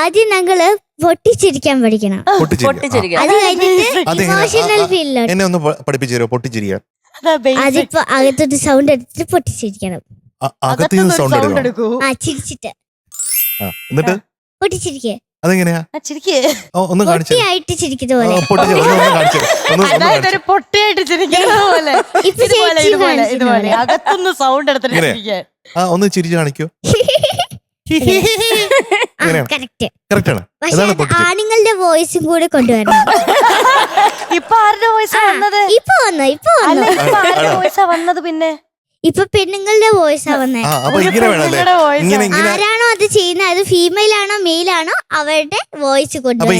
ആദ്യം ഞങ്ങള് പൊട്ടിച്ചിരിക്കാൻ പഠിക്കണം. അത് കഴിഞ്ഞിട്ട് ഇമോഷണൽ ഫീലിലോട്ട്. എന്നെ ഒന്ന് പഠിപ്പിച്ചു തരുമോ പൊട്ടിച്ചിരിക്കാൻ? അതിപ്പോ അകത്തോട്ട് സൗണ്ട് എടുത്തിട്ട് പൊട്ടിച്ചിരിക്കണം. അകത്തുനിന്ന് സൗണ്ട് എടുക്കൂ. ചിരിച്ചിട്ട് എന്നിട്ട് പൊട്ടിച്ചിരിക്കേ. അതെങ്ങനെയാ? ഒന്ന് പൊട്ടിയായിട്ട് ചിരിക്കുന്ന പോലെ. പൊട്ടിയായിട്ട് ചിരിക്കുന്ന പോലെ. അകത്തുനിന്ന് സൗണ്ട് എടുത്തിട്ട് ഒന്ന് ചിരിച്ചു കാണിക്കൂ. ആണുങ്ങളുടെ വോയിസും കൂടെ കൊണ്ടുവരണം. ഇപ്പൊ ആരുടെ വോയിസാ വന്നത്? ഇപ്പൊ വന്നത് പിന്നെ ഇപ്പൊ പെണ്ണുങ്ങളുടെ വോയിസാ വന്നേ. ആരാണോ അത് ചെയ്യുന്നത്, അത് ഫീമെയിൽ ആണോ മെയിൽ ആണോ, അവരുടെ വോയിസ് കൊണ്ടുവരണം.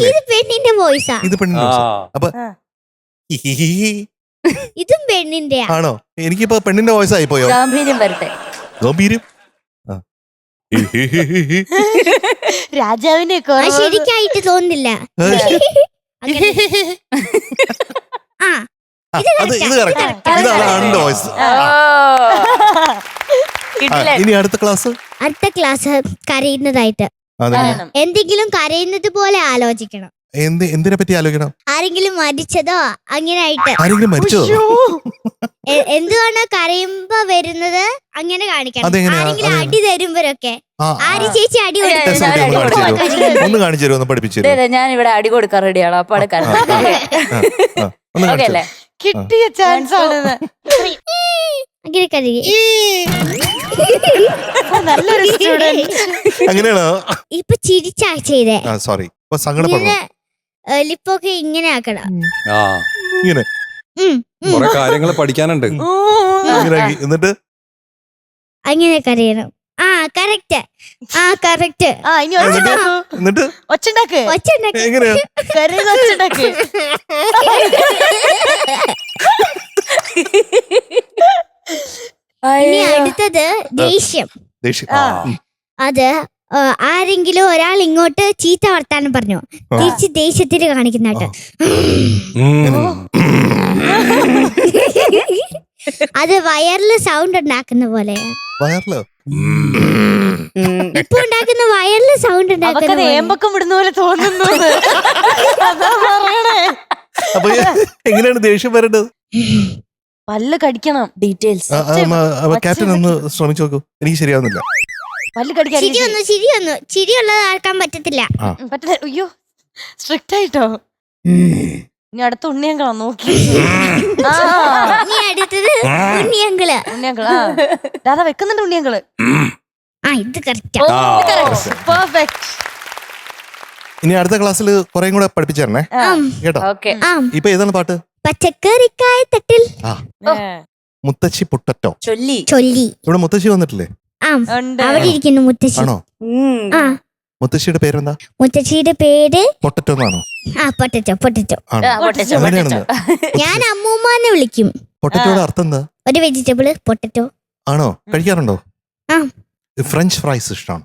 ഇത് പെണ്ണിന്റെ വോയിസാ. ഇതും പെണ്ണിന്റെ ആണോ? എനിക്കിപ്പോ പെണ്ണിന്റെ വോയിസ് ആയി പോയോ? ഗാംഭീര്യം വരട്ടെ. ഗംഭീരം. രാജാവിനെ ശരിക്കായിട്ട് തോന്നില്ല. ഇനി അടുത്ത ക്ലാസ് കരയുന്നതായിട്ട് എന്തെങ്കിലും കരയുന്നത് പോലെ ആലോചിക്കണം. എന്തിനെ പറ്റി ആലോചിക്കണം? ആരെങ്കിലും മരിച്ചതോ അങ്ങനെ ആയിട്ട്. ആരെങ്കിലും മരിച്ചോ? എന്തുവാണോ കരയുമ്പോ വരുന്നത് അങ്ങനെ കാണിക്കണം. ആരെങ്കിലും അടി തരുമ്പോഴൊക്കെ ആര് ചേച്ചി അടി ഒന്ന് കാണിച്ചു തരുമോ? ഒന്ന് പഠിപ്പിച്ചു. ഞാൻ ഇവിടെ അടി കൊടുക്കാൻ റെഡിയാണ്. അപ്പൊ കിട്ടിയ ചാൻസ് ആണ്. അങ്ങനെ കരയും. നല്ലൊരു സ്റ്റുഡന്റ്. അങ്ങനെയാണോ? ഇപ്പൊ ചിരിച്ചാ ചെയ്തേ. സോറി, സങ്കടപ്പെടണം. ലിപ്പൊക്കെ ഇങ്ങനെ ആക്കണം. ഇങ്ങനെ കുറെ കാര്യങ്ങൾ പഠിക്കാനുണ്ട്. എന്നിട്ട് അങ്ങനെ കരയണം. കറക്റ്റ്. കറക്റ്റ്. എന്നിട്ട് ഒച്ചുണ്ടാക്ക്. എങ്ങനെയാ? ഇനി അടുത്തത് ദേഷ്യം. അത് ആരെങ്കിലും ഒരാൾ ഇങ്ങോട്ട് ചീത്ത വർത്താനം പറഞ്ഞു തിരിച്ച് ദേഷ്യത്തിന് കാണിക്കുന്നാട്ട്. അത് വയറില് സൗണ്ട് ഉണ്ടാക്കുന്ന പോലെ. ഇപ്പൊ ഉണ്ടാക്കുന്ന വയറില് സൗണ്ട് ഉണ്ടാക്കുന്ന ഏമ്പക്കം വിടുന്ന പോലെ തോന്നുന്നു. അപ്പൊ എങ്ങനെയാണ് ദേഷ്യം വരേണ്ടത്? പല്ല് കടിക്കണം. ഡീറ്റെയിൽസ് ക്യാപ്റ്റൻ ഒന്ന് ശ്രമിച്ചു നോക്കൂ. എനിക്ക് ശരിയാവുന്നില്ല. ചിരിയുള്ളത് ആക്കാൻ പറ്റത്തില്ല. അയ്യോ സ്ട്രിക്റ്റ് ആയിട്ടോ. ഇനി അടുത്ത ഉണ്ണിയങ്കളാ നോക്കി. അടുത്തത് ഉണ്ണിയങ്കള്. ദാദാ വെക്കുന്നുണ്ട് ഉണ്ണിയങ്കള്. ഇത് കറക്റ്റ്. പെർഫെക്റ്റ്. ഇനി അടുത്ത ക്ലാസ്സിൽ കുറേ കൂടെ പഠിപ്പിച്ചു തരണേ കേട്ടോ. ഇപ്പൊ ഏതാണ് പാട്ട്? പച്ചക്കറിക്കായ തട്ടിൽ മുത്തശ്ശി പൊട്ടറ്റോ ചൊല്ലി. ഇവിടെ മുത്തശ്ശി വന്നിട്ടില്ലേ? അവിടെ ഇരിക്കുന്നു മുത്തശ്ശി. മുത്തശ്ശിയുടെ പേരെന്താ? മുത്തശ്ശിയുടെ പേര് പൊട്ടറ്റോ എന്നാണോ? പൊട്ടറ്റോ. ഞാൻ അമ്മൂമ്മനെ വിളിക്കും. പൊട്ടറ്റോയുടെ അർത്ഥം എന്താ? ഒരു വെജിറ്റബിള് പൊട്ടറ്റോ. ആണോ? കഴിക്കാറുണ്ടോ? ഫ്രഞ്ച് ഫ്രൈസ് ഇഷ്ടമാണ്?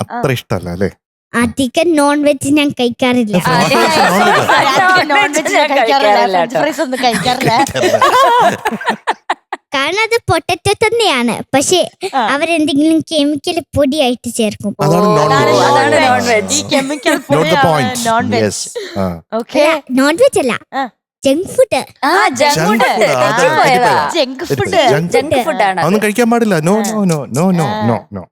അത്ര ഇഷ്ടല്ല അല്ലേ? അധികം നോൺ വെജ് ഞാൻ കഴിക്കാറില്ല. കാരണം അത് പൊട്ടറ്റോ തന്നെയാണ്, പക്ഷെ അവരെന്തെങ്കിലും കെമിക്കൽ പൊടിയായിട്ട് ചേർക്കും. നോൺ വെജ് അല്ല, ജങ്ക് ഫുഡ്. അതൊന്നും കഴിക്കാൻ പാടില്ല. No no no no no no no.